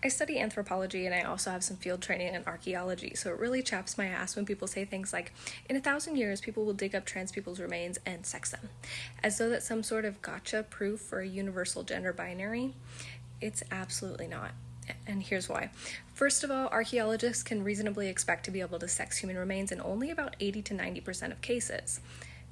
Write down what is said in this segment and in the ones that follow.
I study anthropology and I also have some field training in archaeology, so it really chaps my ass when people say things like, in 1,000 years, people will dig up trans people's remains and sex them, as though that's some sort of gotcha proof for a universal gender binary. It's absolutely not. And here's why. First of all, archaeologists can reasonably expect to be able to sex human remains in only about 80 to 90% of cases.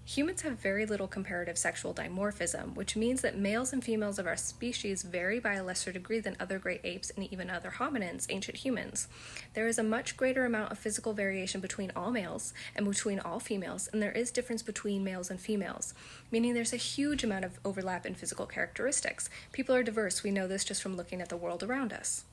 Humans have very little comparative sexual dimorphism, which means that males and females of our species vary by a lesser degree than other great apes and even other hominins, ancient humans. There is a much greater amount of physical variation between all males and between all females, and there is difference between males and females, meaning there's a huge amount of overlap in physical characteristics. People are diverse, we know this just from looking at the world around us.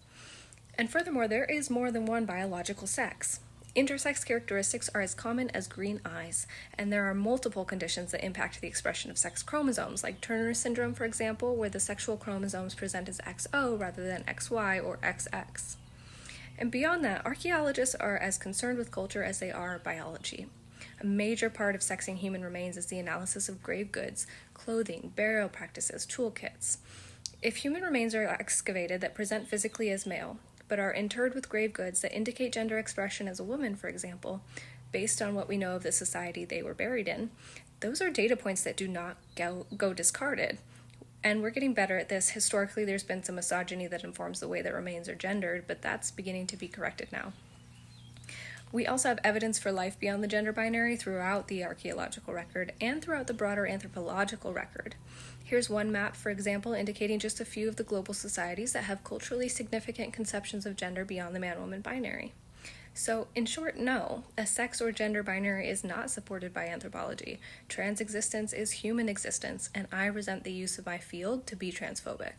And furthermore, there is more than one biological sex. Intersex characteristics are as common as green eyes, and there are multiple conditions that impact the expression of sex chromosomes, like Turner syndrome, for example, where the sexual chromosomes present as XO rather than XY or XX. And beyond that, archaeologists are as concerned with culture as they are biology. A major part of sexing human remains is the analysis of grave goods, clothing, burial practices, toolkits. If human remains are excavated that present physically as male, but are interred with grave goods that indicate gender expression as a woman, for example, based on what we know of the society they were buried in, those are data points that do not go discarded. And we're getting better at this. Historically, there's been some misogyny that informs the way that remains are gendered, but that's beginning to be corrected now. We also have evidence for life beyond the gender binary throughout the archaeological record and throughout the broader anthropological record. Here's one map, for example, indicating just a few of the global societies that have culturally significant conceptions of gender beyond the man-woman binary. So, in short, no, a sex or gender binary is not supported by anthropology. Trans existence is human existence, and I resent the use of my field to be transphobic.